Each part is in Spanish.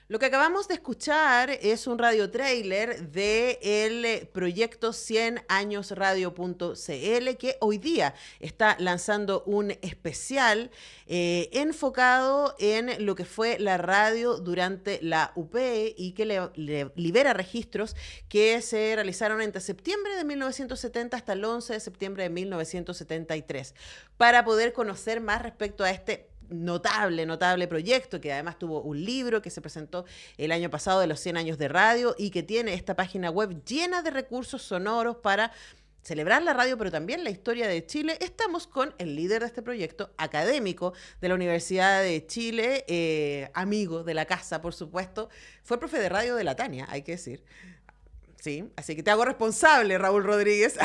Lo que acabamos de escuchar es un radio trailer del proyecto 100añosradio.cl que hoy día está lanzando un especial enfocado en lo que fue la radio durante la UP y que le libera registros que se realizaron entre septiembre de 1970 hasta el 11 de septiembre de 1973 para poder conocer más respecto a este notable proyecto, que además tuvo un libro que se presentó el año pasado de los 100 años de radio y que tiene esta página web llena de recursos sonoros para celebrar la radio, pero también la historia de Chile. Estamos con el líder de este proyecto, académico de la Universidad de Chile, amigo de la casa, por supuesto. Fue profe de radio de la Tania, hay que decir. Sí, así que te hago responsable, Raúl Rodríguez.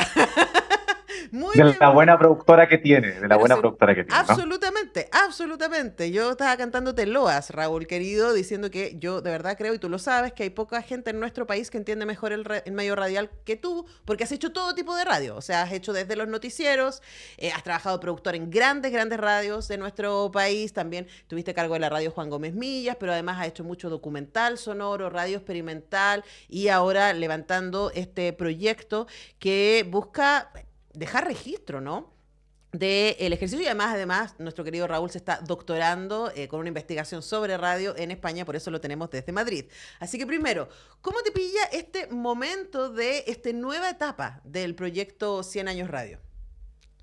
Muy De bien, la muy buena bien. productora que tiene, de la Pero buena sí, productora que tiene, ¿no? absolutamente. Yo estaba cantándote loas, Raúl, querido, diciendo que yo de verdad creo, y tú lo sabes, que hay poca gente en nuestro país que entiende mejor el medio radial que tú, porque has hecho todo tipo de radio. O sea, has hecho desde los noticieros, has trabajado productor en grandes radios de nuestro país, también tuviste cargo de la radio Juan Gómez Millas, pero además has hecho mucho documental sonoro, radio experimental, y ahora levantando este proyecto que busca dejar registro, ¿no? Del ejercicio y además, nuestro querido Raúl se está doctorando con una investigación sobre radio en España, por eso lo tenemos desde Madrid. Así que primero, ¿cómo te pilla este momento de esta nueva etapa del proyecto 100 años radio?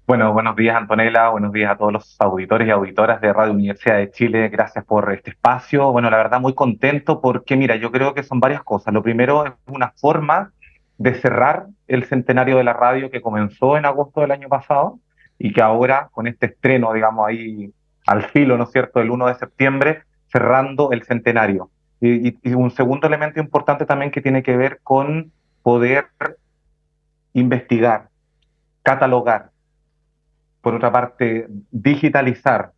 Bueno, buenos días Antonella, buenos días a todos los auditores y auditoras de Radio Universidad de Chile. Gracias por este espacio. Bueno, la verdad muy contento porque, mira, yo creo que son varias cosas. Lo primero es una forma de cerrar el centenario de la radio que comenzó en agosto del año pasado y que ahora, con este estreno, digamos, ahí al filo, ¿no es cierto?, el 1 de septiembre, cerrando el centenario. Y un segundo elemento importante también que tiene que ver con poder investigar, catalogar, por otra parte, digitalizar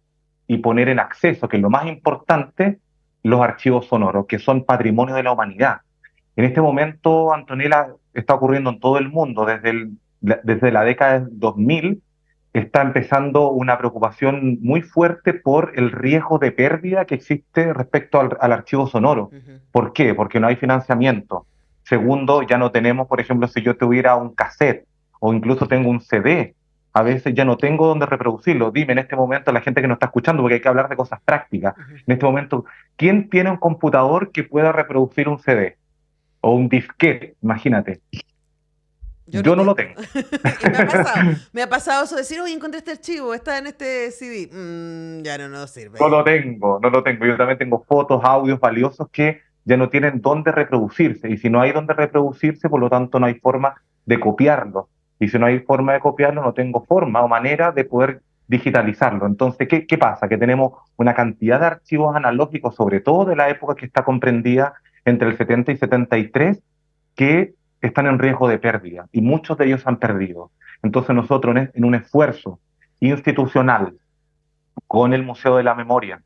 y poner en acceso, que es lo más importante, los archivos sonoros, que son patrimonio de la humanidad. En este momento, Antonella, está ocurriendo en todo el mundo, desde la década del 2000, está empezando una preocupación muy fuerte por el riesgo de pérdida que existe respecto al archivo sonoro. Uh -huh. ¿Por qué? Porque no hay financiamiento. Segundo, ya no tenemos, por ejemplo, si yo tuviera un cassette o incluso tengo un CD, a veces ya no tengo dónde reproducirlo. Dime en este momento, la gente que nos está escuchando, porque hay que hablar de cosas prácticas. Uh -huh. En este momento, ¿quién tiene un computador que pueda reproducir un CD o un disquete? Imagínate. Yo no Yo no lo tengo. tengo. Y me ha pasado eso de decir, oye, encontré este archivo, está en este CD. Ya no No sirve. lo tengo, no lo tengo. Yo también tengo fotos, audios valiosos que ya no tienen dónde reproducirse. Y si no hay dónde reproducirse, por lo tanto no hay forma de copiarlo. Y si no hay forma de copiarlo, no tengo forma o manera de poder digitalizarlo. Entonces, ¿qué pasa? Que tenemos una cantidad de archivos analógicos, sobre todo de la época que está comprendida entre el 70 y 73, que están en riesgo de pérdida. Y muchos de ellos han perdido. Entonces nosotros, en un esfuerzo institucional, con el Museo de la Memoria,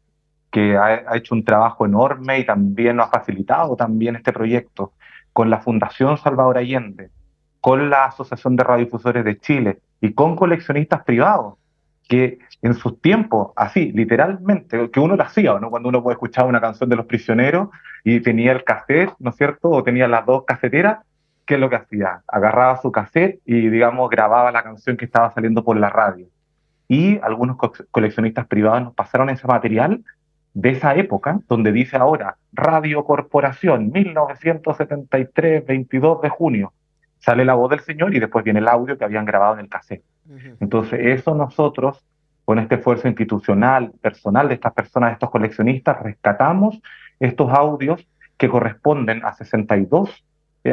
que ha hecho un trabajo enorme y también nos ha facilitado también este proyecto, con la Fundación Salvador Allende, con la Asociación de Radiodifusores de Chile y con coleccionistas privados, que en sus tiempos, así, literalmente, que uno lo hacía, ¿no? Cuando uno puede escuchar una canción de Los Prisioneros y tenía el cassette, ¿no es cierto? O tenía las dos caseteras, ¿qué es lo que hacía? Agarraba su cassette y, digamos, grababa la canción que estaba saliendo por la radio. Y algunos coleccionistas privados nos pasaron ese material de esa época, donde dice ahora Radio Corporación, 1973, 22 de junio. Sale la voz del señor y después viene el audio que habían grabado en el cassette. Uh -huh. Entonces, eso nosotros, con este esfuerzo institucional, personal de estas personas, de estos coleccionistas, rescatamos estos audios que corresponden a 62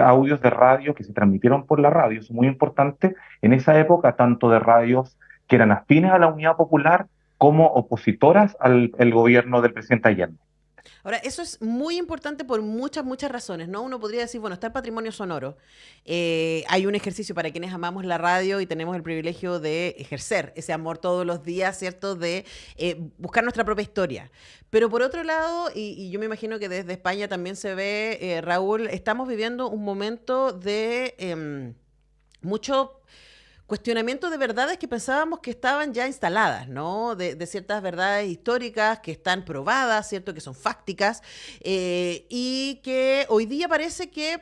audios de radio que se transmitieron por la radio. Es muy importante en esa época, tanto de radios que eran afines a la Unidad Popular como opositoras al el gobierno del presidente Allende. Ahora, eso es muy importante por muchas razones, ¿no? Uno podría decir, bueno, está el patrimonio sonoro. Hay un ejercicio para quienes amamos la radio y tenemos el privilegio de ejercer ese amor todos los días, ¿cierto? De buscar nuestra propia historia. Pero por otro lado, y yo me imagino que desde España también se ve, Raúl, estamos viviendo un momento de mucho cuestionamiento de verdades que pensábamos que estaban ya instaladas, ¿no? De ciertas verdades históricas que están probadas, ¿cierto? Que son fácticas, y que hoy día parece que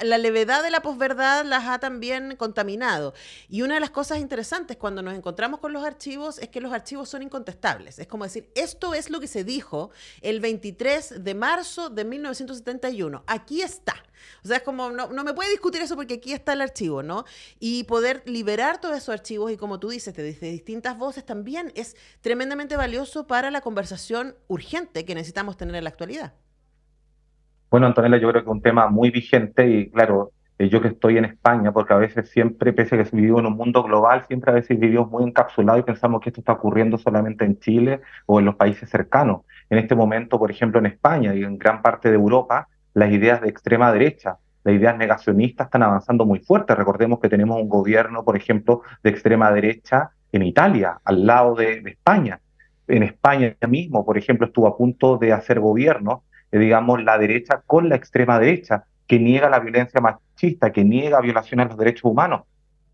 la levedad de la posverdad las ha también contaminado. Y una de las cosas interesantes cuando nos encontramos con los archivos es que los archivos son incontestables. Es como decir, esto es lo que se dijo el 23 de marzo de 1971. Aquí está. O sea, es como, no me puede discutir eso porque aquí está el archivo, ¿no? Y poder liberar todos esos archivos y como tú dices, de distintas voces también es tremendamente valioso para la conversación urgente que necesitamos tener en la actualidad. Bueno, Antonella, yo creo que es un tema muy vigente y claro, yo que estoy en España, porque a veces siempre, pese a que vivimos en un mundo global, siempre a veces vivimos muy encapsulados y pensamos que esto está ocurriendo solamente en Chile o en los países cercanos. En este momento, por ejemplo, en España y en gran parte de Europa, las ideas de extrema derecha, las ideas negacionistas están avanzando muy fuerte. Recordemos que tenemos un gobierno, por ejemplo, de extrema derecha en Italia, al lado de España. En España mismo, por ejemplo, estuvo a punto de hacer gobierno digamos, la derecha con la extrema derecha, que niega la violencia machista, que niega violaciones a los derechos humanos.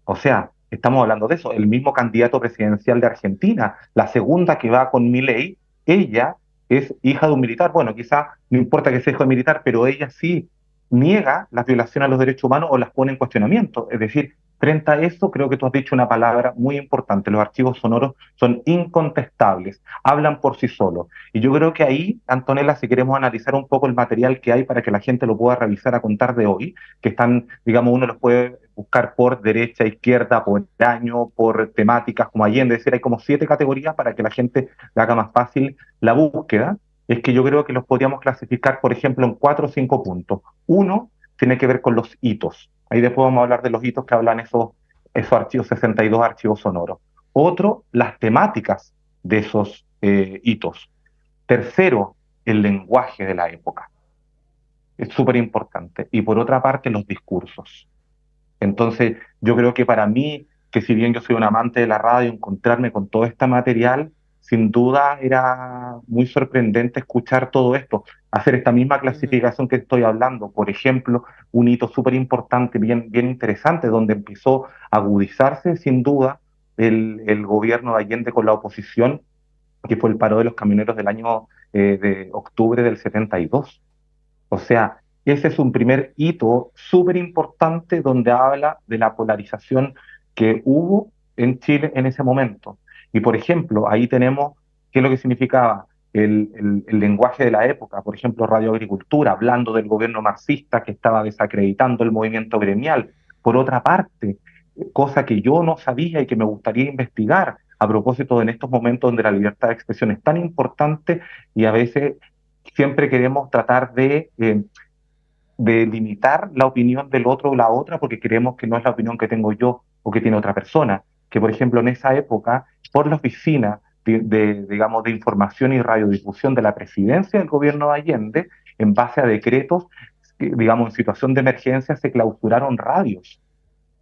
O sea, estamos hablando de eso. El mismo candidato presidencial de Argentina, la segunda que va con Milei, ella es hija de un militar. Bueno, quizás no importa que sea hijo de militar, pero ella sí niega las violaciones a los derechos humanos o las pone en cuestionamiento. Es decir, frente a eso, creo que tú has dicho una palabra muy importante. Los archivos sonoros son incontestables, hablan por sí solos. Y yo creo que ahí, Antonella, si queremos analizar un poco el material que hay para que la gente lo pueda revisar a contar de hoy, que están, digamos, uno los puede buscar por derecha, izquierda, por año, por temáticas como Allende, es decir, hay como 7 categorías para que la gente le haga más fácil la búsqueda, es que yo creo que los podríamos clasificar, por ejemplo, en 4 o 5 puntos. Uno tiene que ver con los hitos. Ahí después vamos a hablar de los hitos que hablan esos archivos, 62 archivos sonoros. Otro, las temáticas de esos hitos. Tercero, el lenguaje de la época. Es súper importante. Y por otra parte, los discursos. Entonces, yo creo que para mí, que si bien yo soy un amante de la radio, encontrarme con todo este material, sin duda era muy sorprendente escuchar todo esto, hacer esta misma Ujú. clasificación que estoy hablando. Por ejemplo, un hito súper importante, bien interesante, donde empezó a agudizarse sin duda el gobierno de Allende con la oposición, que fue el paro de los camioneros del año de octubre del 72. O sea, ese es un primer hito súper importante donde habla de la polarización que hubo en Chile en ese momento. Y por ejemplo, ahí tenemos qué es lo que significaba el lenguaje de la época, por ejemplo, Radio Agricultura, hablando del gobierno marxista que estaba desacreditando el movimiento gremial. Por otra parte, cosa que yo no sabía y que me gustaría investigar a propósito en estos momentos donde la libertad de expresión es tan importante y a veces siempre queremos tratar de limitar la opinión del otro o la otra porque creemos que no es la opinión que tengo yo o que tiene otra persona. Que, por ejemplo, en esa época, por la oficina digamos, de información y radiodifusión de la presidencia del gobierno de Allende, en base a decretos, digamos, en situación de emergencia, se clausuraron radios.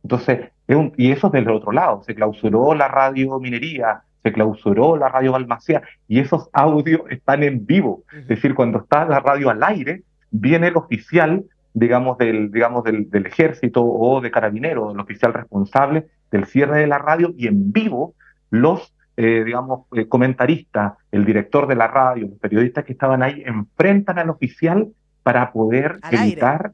Entonces, y eso es del otro lado, se clausuró la radio Minería, se clausuró la radio Balmaceda, y esos audios están en vivo. Es Ujú. decir, cuando está la radio al aire, viene el oficial, digamos, del ejército o de carabineros, el oficial responsable del cierre de la radio, y en vivo los, comentaristas, el director de la radio, los periodistas que estaban ahí, enfrentan al oficial para poder Al aire. evitar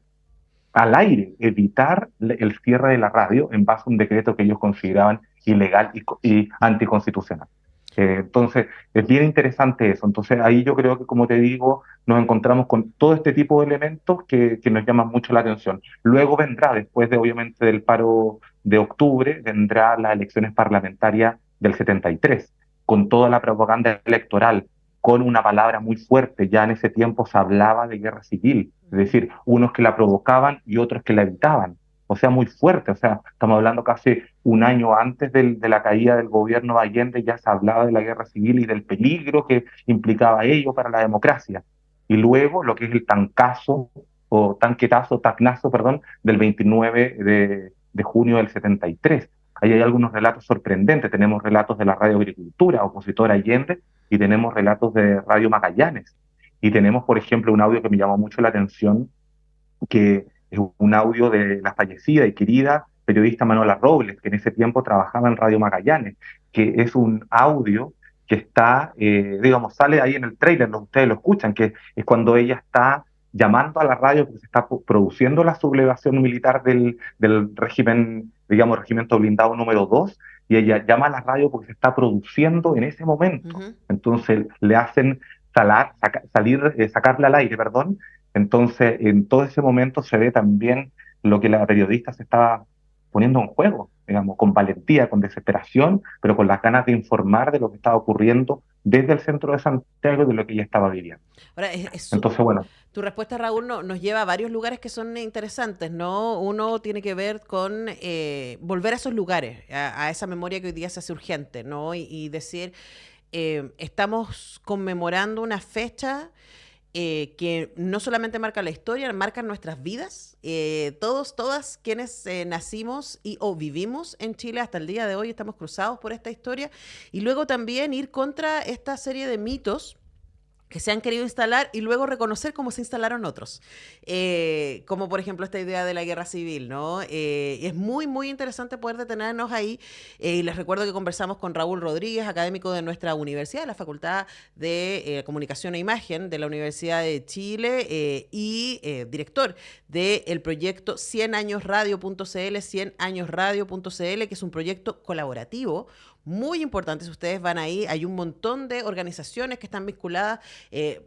al aire, evitar el cierre de la radio en base a un decreto que ellos consideraban ilegal y anticonstitucional. Entonces, es bien interesante eso. Entonces, ahí yo creo que, como te digo, nos encontramos con todo este tipo de elementos que nos llaman mucho la atención. Luego vendrá, después de, obviamente, del paro de octubre, vendrá las elecciones parlamentarias del 73, con toda la propaganda electoral, con una palabra muy fuerte. Ya en ese tiempo se hablaba de guerra civil, es Ujú. decir, unos que la provocaban y otros que la evitaban. O sea, muy fuerte. O sea, estamos hablando casi un año antes de la caída del gobierno de Allende, ya se hablaba de la guerra civil y del peligro que implicaba ello para la democracia. Y luego lo que es el tancazo, o tacnazo, perdón, del 29 de junio del 73. Ahí hay algunos relatos sorprendentes. Tenemos relatos de la Radio Agricultura, opositora Allende, y tenemos relatos de Radio Magallanes. Y tenemos, por ejemplo, un audio que me llamó mucho la atención, que es un audio de la fallecida y querida periodista Manuela Robles, que en ese tiempo trabajaba en Radio Magallanes, que es un audio que está, digamos, sale ahí en el trailer, ustedes lo escuchan, que es cuando ella está llamando a la radio porque se está produciendo la sublevación militar del régimen, digamos, regimiento blindado número 2, y ella llama a la radio porque se está produciendo en ese momento. Ujú. Entonces le hacen sacarle al aire, perdón. Entonces, en todo ese momento se ve también lo que la periodista se estaba poniendo en juego, digamos, con valentía, con desesperación, pero con las ganas de informar de lo que estaba ocurriendo desde el centro de Santiago y de lo que ella estaba viviendo. Ahora, Entonces, bueno, tu respuesta, Raúl, nos lleva a varios lugares que son interesantes, ¿no? Uno tiene que ver con volver a esos lugares, a esa memoria que hoy día se hace urgente, ¿no? Y decir, estamos conmemorando una fecha que no solamente marca la historia, marca nuestras vidas. Todas quienes nacimos o vivimos en Chile hasta el día de hoy estamos cruzados por esta historia. Y luego también ir contra esta serie de mitos que se han querido instalar y luego reconocer cómo se instalaron otros. Como por ejemplo esta idea de la guerra civil, ¿no? Es muy interesante poder detenernos ahí. Les recuerdo que conversamos con Raúl Rodríguez, académico de nuestra universidad, de la Facultad de Comunicación e Imagen de la Universidad de Chile y director del proyecto 100añosradio.cl, 100añosradio.cl, que es un proyecto colaborativo muy importante. Si ustedes van ahí, hay un montón de organizaciones que están vinculadas.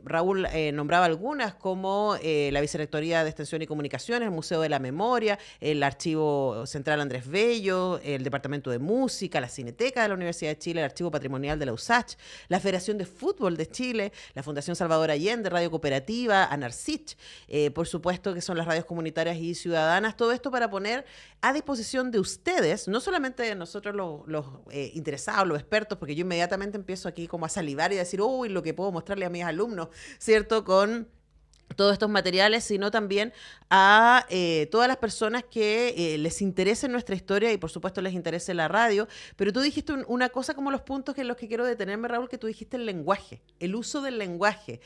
Raúl nombraba algunas, como la Vicerrectoría de Extensión y Comunicaciones, el Museo de la Memoria, el Archivo Central Andrés Bello, el Departamento de Música, la Cineteca de la Universidad de Chile, el Archivo Patrimonial de la USACH, la Federación de Fútbol de Chile, la Fundación Salvador Allende, Radio Cooperativa, ANARCICH, por supuesto que son las radios comunitarias y ciudadanas. Todo esto para poner a disposición de ustedes, no solamente de nosotros los interesados, los expertos, porque yo inmediatamente empiezo aquí como a salivar y a decir, uy, lo que puedo mostrarle a mis alumnos, ¿cierto? Con todos estos materiales, sino también a todas las personas que les interese nuestra historia y por supuesto les interese la radio. Pero tú dijiste una cosa como los puntos en los que quiero detenerme, Raúl, que tú dijiste el lenguaje, el uso del lenguaje,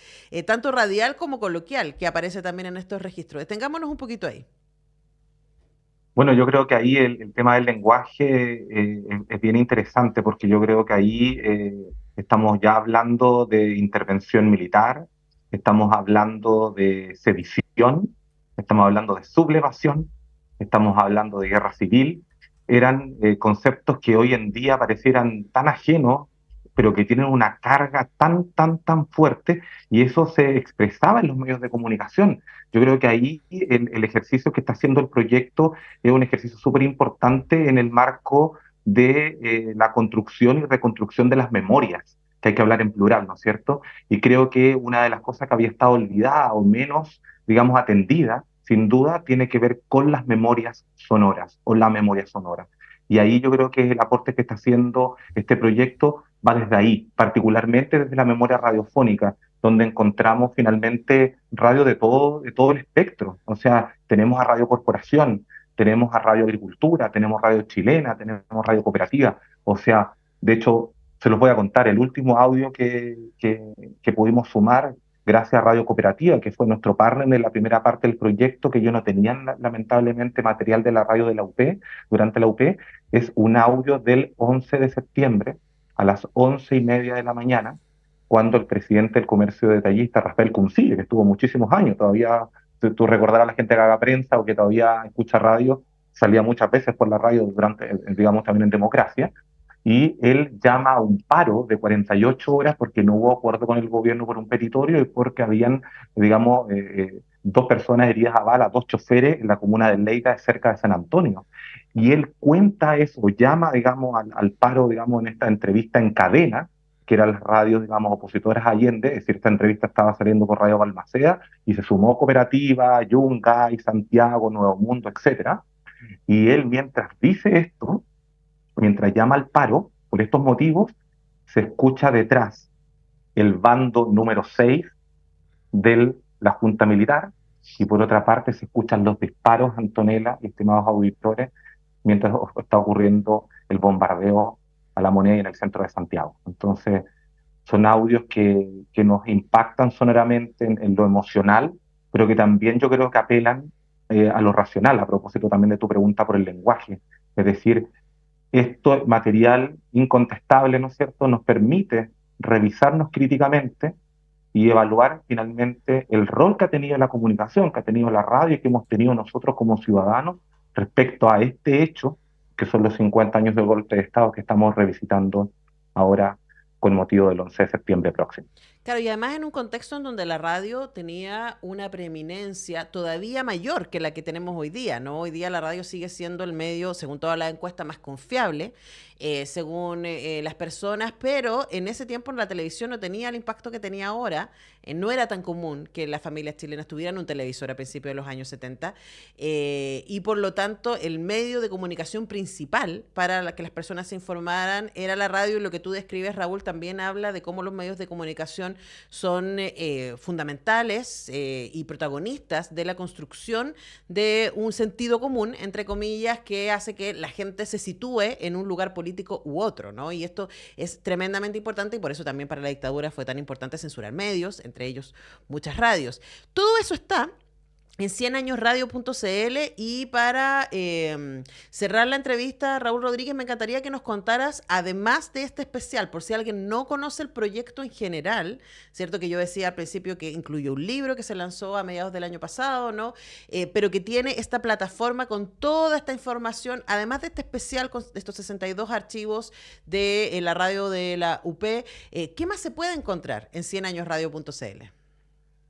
tanto radial como coloquial, que aparece también en estos registros. Detengámonos un poquito ahí. bueno, yo creo que ahí el tema del lenguaje es bien interesante porque yo creo que ahí estamos ya hablando de intervención militar, estamos hablando de sedición, estamos hablando de sublevación, estamos hablando de guerra civil. Eran conceptos que hoy en día parecieran tan ajenos, pero que tienen una carga tan fuerte, y eso se expresaba en los medios de comunicación. Yo creo que ahí el ejercicio que está haciendo el proyecto es un ejercicio súper importante en el marco de la construcción y reconstrucción de las memorias, que hay que hablar en plural, ¿no es cierto? Y creo que una de las cosas que había estado olvidada o menos, digamos, atendida, sin duda, tiene que ver con las memorias sonoras o la memoria sonora. Y ahí yo creo que el aporte que está haciendo este proyecto va desde ahí, particularmente desde la memoria radiofónica, donde encontramos finalmente radio de todo el espectro. O sea, tenemos a Radio Corporación, tenemos a Radio Agricultura, tenemos Radio Chilena, tenemos Radio Cooperativa. O sea, de hecho, se los voy a contar, el último audio que pudimos sumar gracias a Radio Cooperativa, que fue nuestro partner en la primera parte del proyecto, que yo no tenía lamentablemente material de la radio de la UP, durante la UP, es un audio del 11 de septiembre a las 11:30 de la mañana, cuando el presidente del comercio detallista, Rafael Cuncille, que estuvo muchísimos años, todavía tú recordarás a la gente que haga prensa o que todavía escucha radio, salía muchas veces por la radio durante, digamos, también en democracia, y él llama a un paro de 48 horas porque no hubo acuerdo con el gobierno por un petitorio y porque habían, digamos, dos personas heridas a bala, dos choferes en la comuna de Leyda, cerca de San Antonio. Y él cuenta eso, llama, digamos, al paro, digamos, en esta entrevista en cadena, que eran las radios, digamos, opositoras a Allende. Es decir, esta entrevista estaba saliendo por Radio Balmaceda y se sumó Cooperativa, Yungay, Santiago, Nuevo Mundo, etcétera. Y él, mientras dice esto, mientras llama al paro, por estos motivos, se escucha detrás el bando número 6 de la Junta Militar, y por otra parte se escuchan los disparos, Antonella y estimados auditores, mientras está ocurriendo el bombardeo a La Moneda y en el centro de Santiago. Entonces, son audios que nos impactan sonoramente en lo emocional, pero que también yo creo que apelan a lo racional, a propósito también de tu pregunta por el lenguaje. Es decir, esto material incontestable, ¿no es cierto?, nos permite revisarnos críticamente y evaluar finalmente el rol que ha tenido la comunicación, que ha tenido la radio y que hemos tenido nosotros como ciudadanos respecto a este hecho, que son los 50 años del golpe de Estado que estamos revisitando ahora con motivo del 11 de septiembre próximo. Claro, y además en un contexto en donde la radio tenía una preeminencia todavía mayor que la que tenemos hoy día, ¿no? Hoy día la radio sigue siendo el medio, según todas las encuestas, más confiable, según las personas, pero en ese tiempo la televisión no tenía el impacto que tenía ahora. No era tan común que las familias chilenas tuvieran un televisor a principios de los años 70, y por lo tanto el medio de comunicación principal para que las personas se informaran era la radio, y lo que tú describes, Raúl, también habla de cómo los medios de comunicación son fundamentales y protagonistas de la construcción de un sentido común, entre comillas, que hace que la gente se sitúe en un lugar político u otro, ¿no? Y esto es tremendamente importante, y por eso también para la dictadura fue tan importante censurar medios, entre ellos muchas radios. Todo eso está en 100añosradio.cl. Y para cerrar la entrevista, Raúl Rodríguez, me encantaría que nos contaras, además de este especial, por si alguien no conoce el proyecto en general, ¿cierto? Que yo decía al principio que incluye un libro que se lanzó a mediados del año pasado, ¿no? Pero que tiene esta plataforma con toda esta información, además de este especial con estos 62 archivos de la radio de la UP. ¿Qué más se puede encontrar en 100añosradio.cl?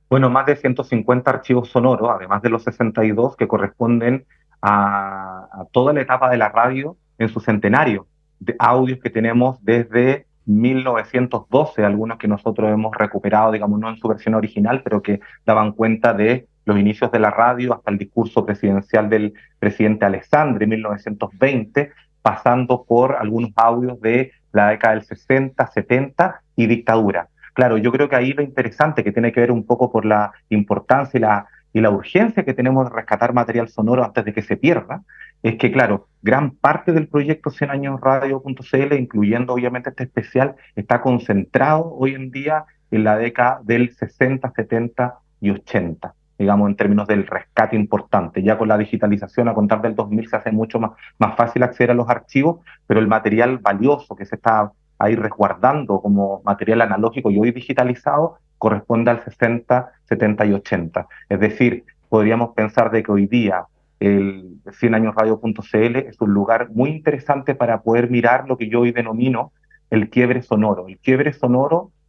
Bueno, más de 150 archivos sonoros, además de los 62 que corresponden a toda la etapa de la radio en su centenario, de audios que tenemos desde 1912, algunos que nosotros hemos recuperado, digamos, no en su versión original, pero que daban cuenta de los inicios de la radio hasta el discurso presidencial del presidente Alessandri en 1920, pasando por algunos audios de la década del 60, 70 y dictadura. Claro, yo creo que ahí lo interesante, que tiene que ver un poco por la importancia y la urgencia que tenemos de rescatar material sonoro antes de que se pierda, es que, claro, gran parte del proyecto 100añosradio.cl, incluyendo obviamente este especial, está concentrado hoy en día en la década del 60, 70 y 80, digamos, en términos del rescate importante. Ya con la digitalización, a contar del 2000, se hace mucho más fácil acceder a los archivos, pero el material valioso que se está ahí resguardando como material analógico y hoy digitalizado, corresponde al 60, 70 y 80. Es decir, podríamos pensar de que hoy día el 100añosradio.cl es un lugar muy interesante para poder mirar lo que yo hoy denomino el quiebre sonoro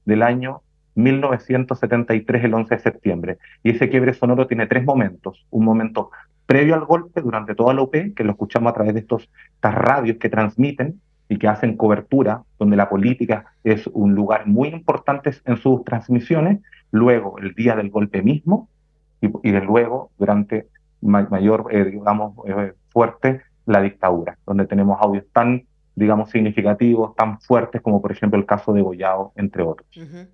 del año 1973, el 11 de septiembre. Y ese quiebre sonoro tiene tres momentos. Un momento previo al golpe, durante toda la UP, que lo escuchamos a través de estas radios que transmiten y que hacen cobertura, donde la política es un lugar muy importante en sus transmisiones, luego el día del golpe mismo, y de luego durante mayor, digamos, fuerte, la dictadura, donde tenemos audios tan, digamos, significativos, tan fuertes como por ejemplo el caso de Goyao, entre otros. Uh-huh.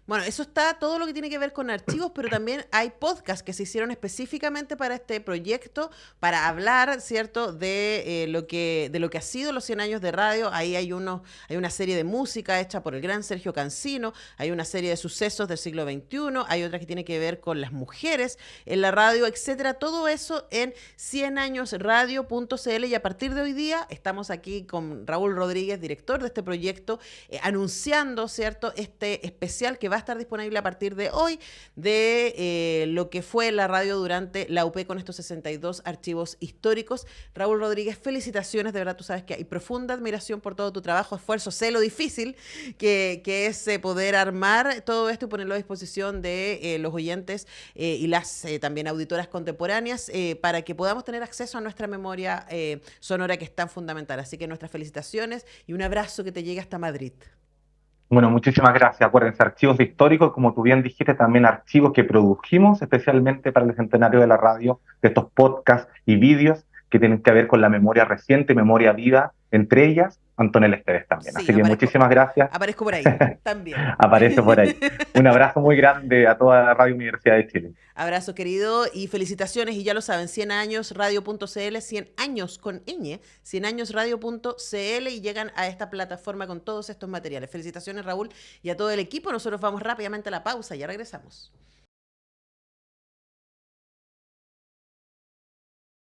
Bueno, eso está todo lo que tiene que ver con archivos, pero también hay podcasts que se hicieron específicamente para este proyecto, para hablar, ¿cierto?, de lo que ha sido los 100 años de radio. Ahí hay una serie de música hecha por el gran Sergio Cancino, hay una serie de sucesos del siglo XXI, hay otra que tiene que ver con las mujeres en la radio, etcétera. Todo eso en 100añosradio.cl. Y a partir de hoy día estamos aquí con Raúl Rodríguez, director de este proyecto, anunciando, ¿cierto?, este especial que va a estar disponible a partir de hoy de lo que fue la radio durante la UP con estos 62 archivos históricos. Raúl Rodríguez, felicitaciones, de verdad tú sabes que hay profunda admiración por todo tu trabajo, esfuerzo, sé lo difícil que es poder armar todo esto y ponerlo a disposición de los oyentes y las también auditoras contemporáneas para que podamos tener acceso a nuestra memoria sonora, que es tan fundamental. Así que nuestras felicitaciones y un abrazo que te llegue hasta Madrid. Bueno, muchísimas gracias. Acuérdense, archivos históricos, como tú bien dijiste, también archivos que produjimos especialmente para el centenario de la radio, de estos podcasts y vídeos que tienen que ver con la memoria reciente, memoria viva, entre ellas Antonella Esteves también. Sí, así que muchísimas gracias. Aparezco por ahí también. Aparece por ahí. Un abrazo muy grande a toda la Radio Universidad de Chile. Abrazo, querido, y felicitaciones. Y ya lo saben, 100añosradio.cl, 100 años con ñ, 100añosradio.cl, y llegan a esta plataforma con todos estos materiales. Felicitaciones, Raúl, y a todo el equipo. Nosotros vamos rápidamente a la pausa, ya regresamos.